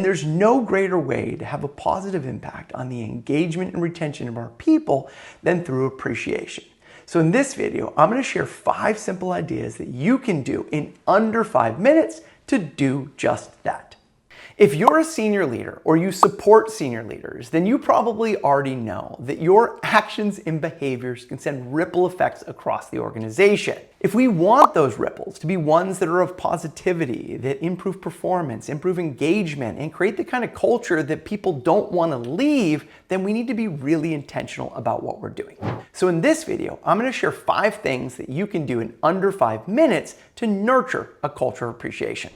there's no greater way to have a positive impact on the engagement and retention of our people than through appreciation. So in this video, I'm going to share 5 simple ideas that you can do in under 5 minutes to do just that. If you're a senior leader or you support senior leaders, then you probably already know that your actions and behaviors can send ripple effects across the organization. If we want those ripples to be ones that are of positivity, that improve performance, improve engagement, and create the kind of culture that people don't want to leave, then we need to be really intentional about what we're doing. So in this video, I'm going to share 5 things that you can do in under 5 minutes to nurture a culture of appreciation.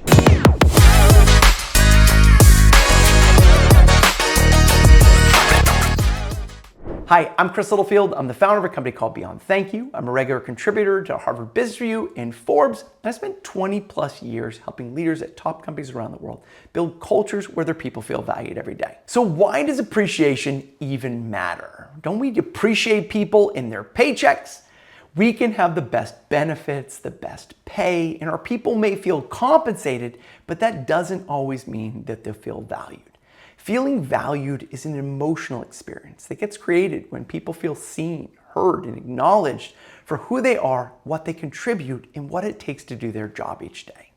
Hi, I'm Chris Littlefield. I'm the founder of a company called Beyond Thank You. I'm a regular contributor to Harvard Business Review and Forbes, and I spent 20 plus years helping leaders at top companies around the world build cultures where their people feel valued every day. So why does appreciation even matter? Don't we appreciate people in their paychecks? We can have the best benefits, the best pay, and our people may feel compensated, but that doesn't always mean that they'll feel valued. Feeling valued is an emotional experience that gets created when people feel seen, heard, and acknowledged for who they are, what they contribute, and what it takes to do their job each day.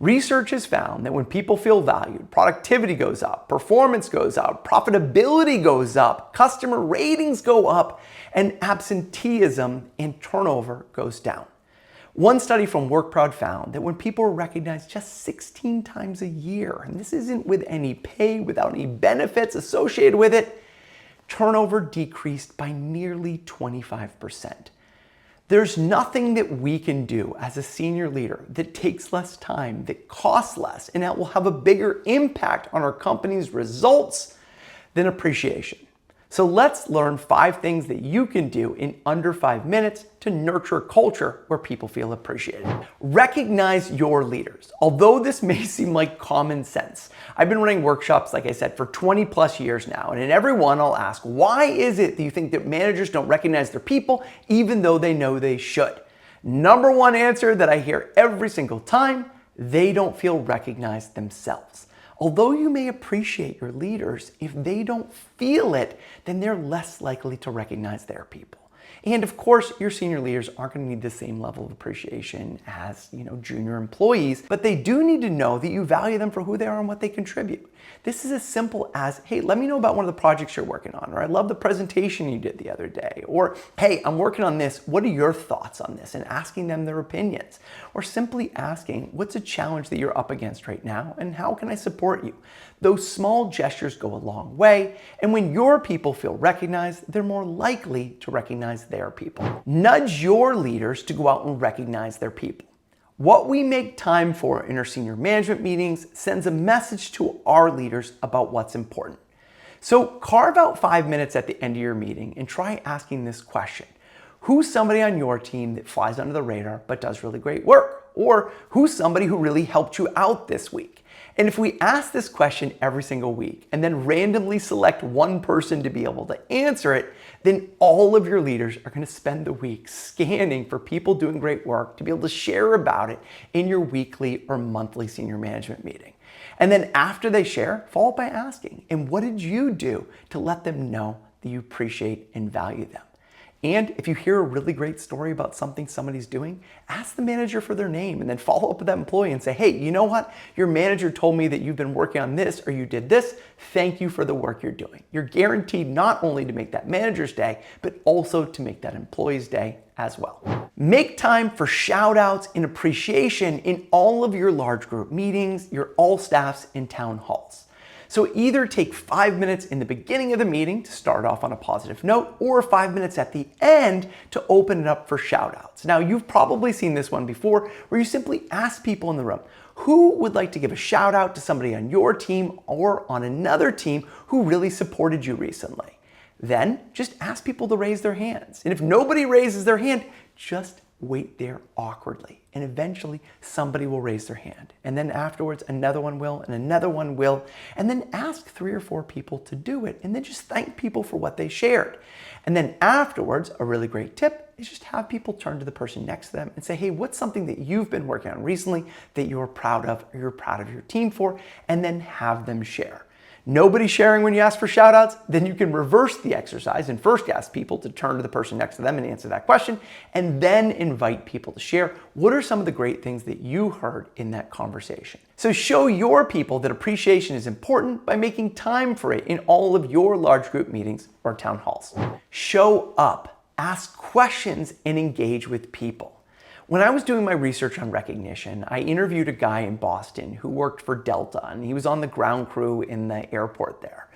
Research has found that when people feel valued, productivity goes up, performance goes up, profitability goes up, customer ratings go up, and absenteeism and turnover goes down. One study from WorkProud found that when people are recognized just 16 times a year, and this isn't with any pay, without any benefits associated with it, turnover decreased by nearly 25%. There's nothing that we can do as a senior leader that takes less time, that costs less, and that will have a bigger impact on our company's results than appreciation. So let's learn 5 things that you can do in under 5 minutes to nurture a culture where people feel appreciated. Recognize your leaders. Although this may seem like common sense, I've been running workshops, like I said, for 20 plus years now. And in every one, I'll ask, why is it that you think that managers don't recognize their people even though they know they should? Number one answer that I hear every single time, they don't feel recognized themselves. Although you may appreciate your leaders, if they don't feel it, then they're less likely to recognize their people. And of course, your senior leaders aren't going to need the same level of appreciation as, junior employees, but they do need to know that you value them for who they are and what they contribute. This is as simple as, hey, let me know about one of the projects you're working on, or I love the presentation you did the other day, or hey, I'm working on this, what are your thoughts on this? And asking them their opinions, or simply asking, what's a challenge that you're up against right now, and how can I support you? Those small gestures go a long way, and when your people feel recognized, they're more likely to recognize their people. Nudge your leaders to go out and recognize their people. What we make time for in our senior management meetings sends a message to our leaders about what's important. So carve out 5 minutes at the end of your meeting and try asking this question. Who's somebody on your team that flies under the radar but does really great work? Or who's somebody who really helped you out this week? And if we ask this question every single week and then randomly select one person to be able to answer it, then all of your leaders are going to spend the week scanning for people doing great work to be able to share about it in your weekly or monthly senior management meeting. And then after they share, follow up by asking, and what did you do to let them know that you appreciate and value them? And if you hear a really great story about something somebody's doing, ask the manager for their name and then follow up with that employee and say, hey, you know what? Your manager told me that you've been working on this or you did this. Thank you for the work you're doing. You're guaranteed not only to make that manager's day, but also to make that employee's day as well. Make time for shout outs and appreciation in all of your large group meetings, your all staffs, and town halls. So either take 5 minutes in the beginning of the meeting to start off on a positive note, or 5 minutes at the end to open it up for shout outs. Now, you've probably seen this one before where you simply ask people in the room, who would like to give a shout out to somebody on your team or on another team who really supported you recently? Then just ask people to raise their hands. And if nobody raises their hand, just wait there awkwardly. And eventually somebody will raise their hand. And then afterwards, another one will, and another one will. And then ask 3 or 4 people to do it. And then just thank people for what they shared. And then afterwards, a really great tip is just have people turn to the person next to them and say, hey, what's something that you've been working on recently that you're proud of or you're proud of your team for? And then have them share. Nobody's sharing when you ask for shout outs, then you can reverse the exercise and first ask people to turn to the person next to them and answer that question, and then invite people to share what are some of the great things that you heard in that conversation. So show your people that appreciation is important by making time for it in all of your large group meetings or town halls. Show up, ask questions, and engage with people. When I was doing my research on recognition, I interviewed a guy in Boston who worked for Delta, and he was on the ground crew in the airport there.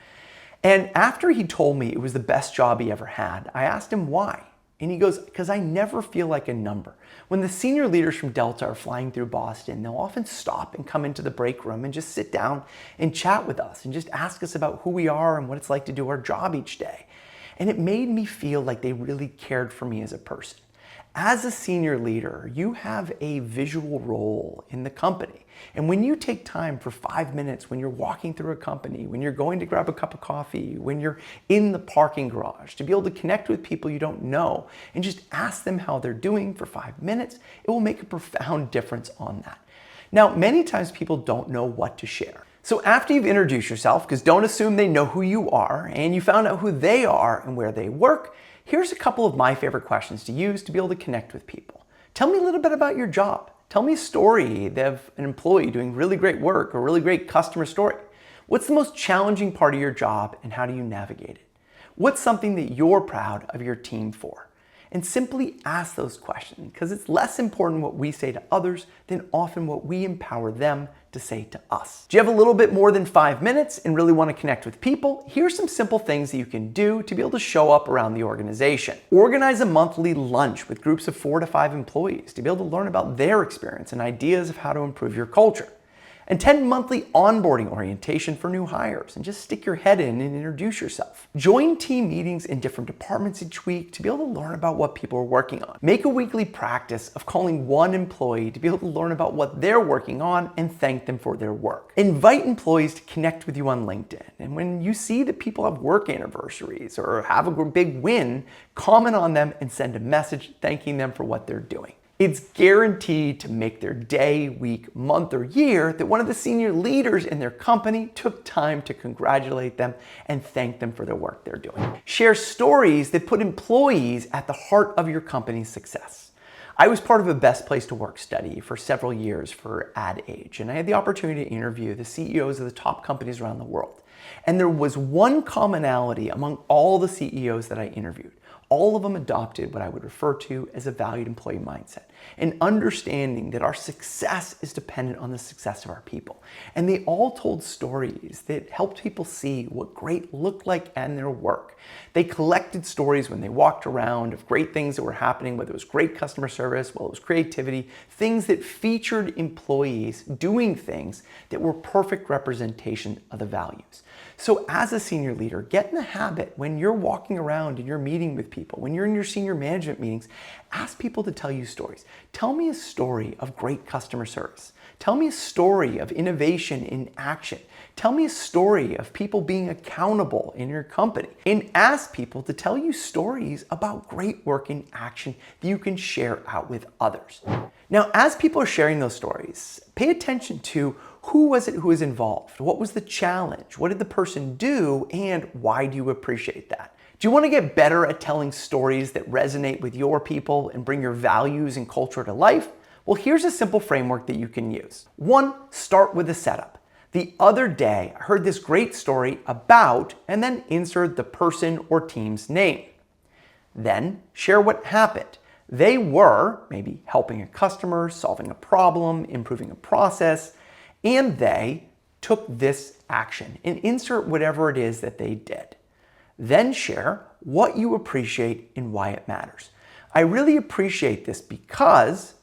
And after he told me it was the best job he ever had, I asked him why. And he goes, because I never feel like a number. When the senior leaders from Delta are flying through Boston, they'll often stop and come into the break room and just sit down and chat with us and just ask us about who we are and what it's like to do our job each day. And it made me feel like they really cared for me as a person. As a senior leader, you have a visual role in the company. And when you take time for 5 minutes, when you're walking through a company, when you're going to grab a cup of coffee, when you're in the parking garage, to be able to connect with people you don't know and just ask them how they're doing for 5 minutes, it will make a profound difference on that. Now, many times people don't know what to share. So after you've introduced yourself, because don't assume they know who you are, and you found out who they are and where they work, here's a couple of my favorite questions to use to be able to connect with people. Tell me a little bit about your job. Tell me a story of an employee doing really great work or really great customer story. What's the most challenging part of your job and how do you navigate it? What's something that you're proud of your team for? And simply ask those questions because it's less important what we say to others than often what we empower them to say to us. Do you have a little bit more than 5 minutes and really want to connect with people? Here's some simple things that you can do to be able to show up around the organization. Organize a monthly lunch with groups of 4 to 5 employees to be able to learn about their experience and ideas of how to improve your culture. Attend monthly onboarding orientation for new hires and just stick your head in and introduce yourself. Join team meetings in different departments each week to be able to learn about what people are working on. Make a weekly practice of calling one employee to be able to learn about what they're working on and thank them for their work. Invite employees to connect with you on LinkedIn. And when you see that people have work anniversaries or have a big win, comment on them and send a message thanking them for what they're doing. It's guaranteed to make their day, week, month, or year that one of the senior leaders in their company took time to congratulate them and thank them for the work they're doing. Share stories that put employees at the heart of your company's success. I was part of a Best Place to Work study for several years for Ad Age, and I had the opportunity to interview the CEOs of the top companies around the world. And there was one commonality among all the CEOs that I interviewed. All of them adopted what I would refer to as a valued employee mindset, and understanding that our success is dependent on the success of our people. And they all told stories that helped people see what great looked like in their work. They collected stories when they walked around of great things that were happening, whether it was great customer service, whether it was creativity, things that featured employees doing things that were perfect representation of the values. So as a senior leader, get in the habit when you're walking around and you're meeting with people, when you're in your senior management meetings, ask people to tell you stories. Tell me a story of great customer service. Tell me a story of innovation in action. Tell me a story of people being accountable in your company. And ask people to tell you stories about great work in action that you can share out with others. Now, as people are sharing those stories, pay attention to who was it who was involved? What was the challenge? What did the person do? And why do you appreciate that? Do you want to get better at telling stories that resonate with your people and bring your values and culture to life? Well, here's a simple framework that you can use. 1, start with a setup. The other day, I heard this great story about, and then insert the person or team's name. Then share what happened. They were maybe helping a customer, solving a problem, improving a process, and they took this action and insert whatever it is that they did. Then share what you appreciate and why it matters. I really appreciate this because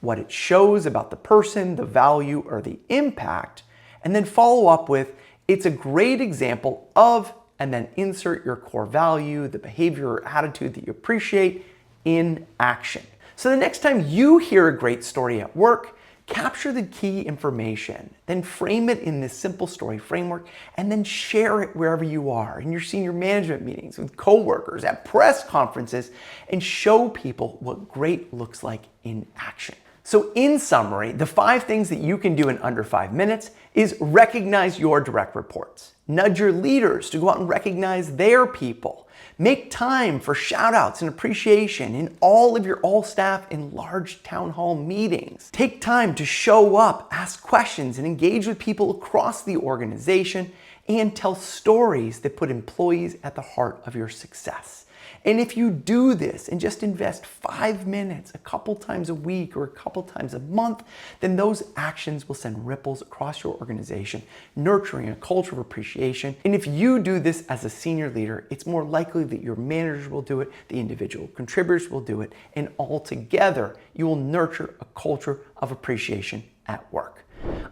what it shows about the person, the value, or the impact, and then follow up with, it's a great example of, and then insert your core value, the behavior or attitude that you appreciate in action. So the next time you hear a great story at work, capture the key information, then frame it in this simple story framework, and then share it wherever you are, in your senior management meetings, with coworkers, at press conferences, and show people what great looks like in action. So in summary, the 5 things that you can do in under 5 minutes is recognize your direct reports, nudge your leaders to go out and recognize their people, make time for shout outs and appreciation in all of your all staff in large town hall meetings. Take time to show up, ask questions, and engage with people across the organization, and tell stories that put employees at the heart of your success. And if you do this and just invest 5 minutes a couple times a week or a couple times a month, then those actions will send ripples across your organization, nurturing a culture of appreciation. And if you do this as a senior leader, it's more likely that your managers will do it, the individual contributors will do it, and all together you will nurture a culture of appreciation at work.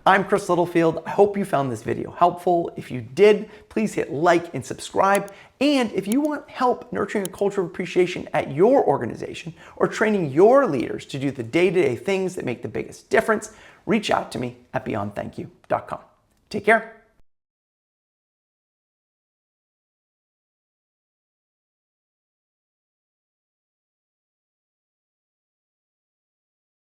I'm Chris Littlefield. I hope you found this video helpful. If you did, please hit like and subscribe. And if you want help nurturing a culture of appreciation at your organization or training your leaders to do the day-to-day things that make the biggest difference, reach out to me at beyondthankyou.com. Take care.